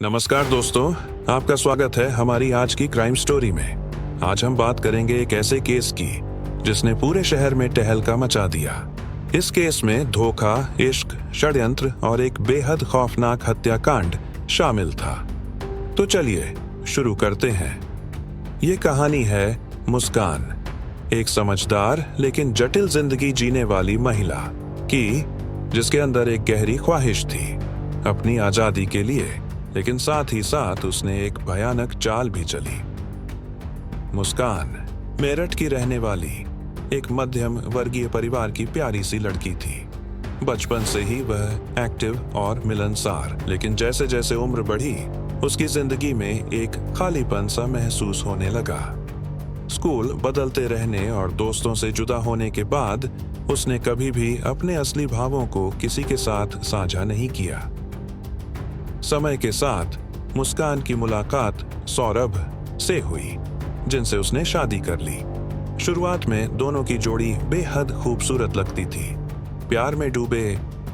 नमस्कार दोस्तों, आपका स्वागत है हमारी आज की क्राइम स्टोरी में। आज हम बात करेंगे एक ऐसे केस की जिसने पूरे शहर में तहलका मचा दिया। इस केस में धोखा, इश्क, षड्यंत्र और एक बेहद खौफनाक हत्याकांड शामिल था। तो चलिए शुरू करते हैं। ये कहानी है मुस्कान, एक समझदार लेकिन जटिल जिंदगी जीने वाली महिला की, जिसके अंदर एक गहरी ख्वाहिश थी अपनी आजादी के लिए, लेकिन साथ ही साथ उसने एक भयानक चाल भी चली। मुस्कान मेरठ की रहने वाली एक मध्यम वर्गीय परिवार की प्यारी सी लड़की थी। बचपन से ही वह एक्टिव और मिलनसार, लेकिन जैसे जैसे उम्र बढ़ी उसकी जिंदगी में एक खालीपन सा महसूस होने लगा। स्कूल बदलते रहने और दोस्तों से जुदा होने के बाद उसने कभी भी अपने असली भावों को किसी के साथ साझा नहीं किया। समय के साथ मुस्कान की मुलाकात सौरभ से हुई, जिनसे उसने शादी कर ली। शुरुआत में दोनों की जोड़ी बेहद खूबसूरत लगती थी। प्यार में डूबे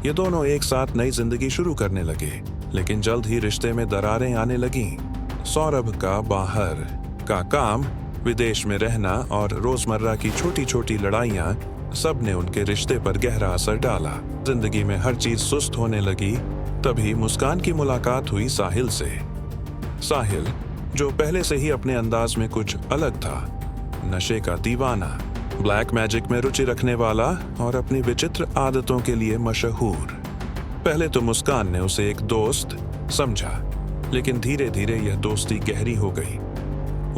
ये दोनों एक साथ नई जिंदगी शुरू करने लगे, लेकिन जल्द ही रिश्ते में दरारें आने लगीं। सौरभ का बाहर का काम, विदेश में रहना और रोजमर्रा की छोटी छोटी लड़ाइयां सब ने उनके रिश्ते पर गहरा असर डाला। जिंदगी में हर चीज सुस्त होने लगी। तभी मुस्कान की मुलाकात हुई साहिल से। साहिल, जो पहले से ही अपने अंदाज में कुछ अलग था, नशे का दीवाना, ब्लैक मैजिक में रुचि रखने वाला और अपनी विचित्र आदतों के लिए मशहूर। पहले तो मुस्कान ने उसे एक दोस्त समझा, लेकिन धीरे धीरे यह दोस्ती गहरी हो गई।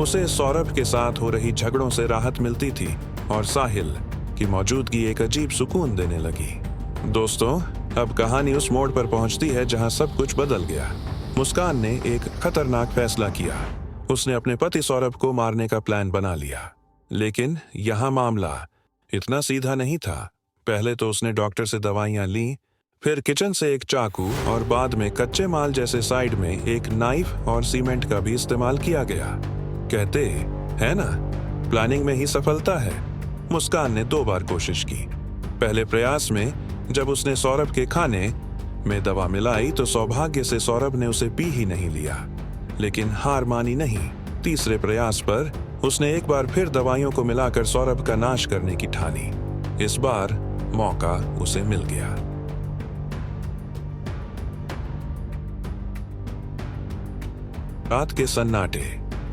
उसे सौरभ के साथ हो रही झगड़ों से राहत मिलती थी और साहिल की मौजूदगी एक अजीब सुकून देने लगी। दोस्तों, अब कहानी उस मोड़ पर पहुंचती है जहां सब कुछ बदल गया। मुस्कान ने एक खतरनाक फैसला किया। उसने अपने पति सौरभ को मारने का प्लान बना लिया। लेकिन यहाँ मामला इतना सीधा नहीं था। पहले तो उसने डॉक्टर से दवाइयां ली, फिर किचन से एक चाकू और बाद में कच्चे माल जैसे साइड में एक नाइफ और सीमेंट का भी इस्तेमाल किया गया। कहते है ना, प्लानिंग में ही सफलता है। मुस्कान ने 2 बार कोशिश की। पहले प्रयास में जब उसने सौरभ के खाने में दवा मिलाई तो सौभाग्य से सौरभ ने उसे पी ही नहीं लिया, लेकिन हार मानी नहीं। तीसरे प्रयास पर उसने एक बार फिर दवाइयों को मिलाकर सौरभ का नाश करने की ठानी। इस बार मौका उसे मिल गया। रात के सन्नाटे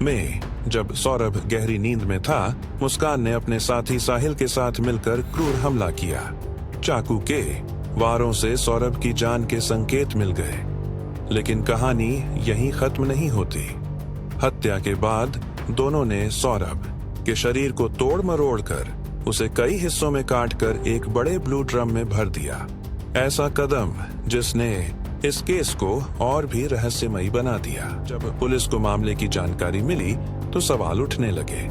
में जब सौरभ गहरी नींद में था, मुस्कान ने अपने साथी साहिल के साथ मिलकर क्रूर हमला किया। चाकू के वारों से सौरभ की जान के संकेत मिल गए, लेकिन कहानी यहीं खत्म नहीं होती। हत्या के बाद दोनों ने सौरभ के शरीर को तोड़ मरोड़ कर उसे कई हिस्सों में काटकर एक बड़े ब्लू ड्रम में भर दिया। ऐसा कदम जिसने इस केस को और भी रहस्यमयी बना दिया। जब पुलिस को मामले की जानकारी मिली तो सवाल उठने लगे,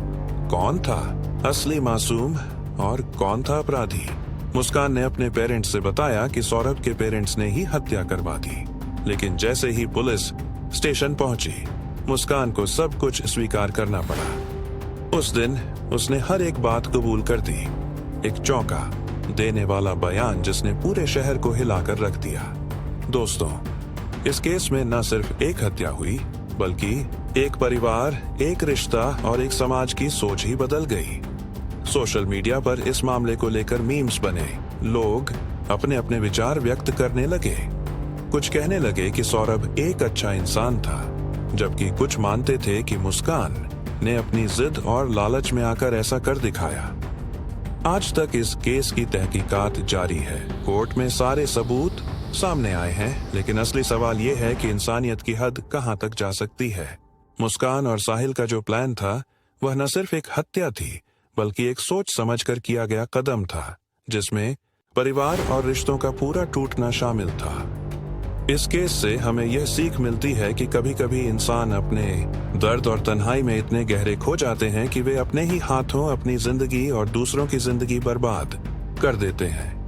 कौन था असली मासूम और कौन था अपराधी। मुस्कान ने अपने पेरेंट्स से बताया कि सौरभ के पेरेंट्स ने ही हत्या करवा दी, लेकिन जैसे ही पुलिस स्टेशन पहुंची, मुस्कान को सब कुछ स्वीकार करना पड़ा। उस दिन उसने हर एक बात कबूल कर दी। एक चौंका देने वाला बयान जिसने पूरे शहर को हिलाकर रख दिया। दोस्तों, इस केस में न सिर्फ एक हत्या हुई, बल्कि एक परिवार, एक रिश्ता और एक समाज की सोच ही बदल गई। सोशल मीडिया पर इस मामले को लेकर मीम्स बने। लोग अपने अपने विचार व्यक्त करने लगे। कुछ कहने लगे कि सौरभ एक अच्छा इंसान था, जबकि कुछ मानते थे कि मुस्कान ने अपनी जिद और लालच में आकर ऐसा कर दिखाया। आज तक इस केस की तहकीकात जारी है। कोर्ट में सारे सबूत सामने आए हैं, लेकिन असली सवाल यह है कि इंसानियत की हद कहां तक जा सकती है। मुस्कान और साहिल का जो प्लान था वह न सिर्फ एक हत्या थी, बल्कि एक सोच समझकर किया गया कदम था, जिसमें परिवार और रिश्तों का पूरा टूटना शामिल था। इस केस से हमें यह सीख मिलती है कि कभी कभी इंसान अपने दर्द और तन्हाई में इतने गहरे खो जाते हैं कि वे अपने ही हाथों अपनी जिंदगी और दूसरों की जिंदगी बर्बाद कर देते हैं।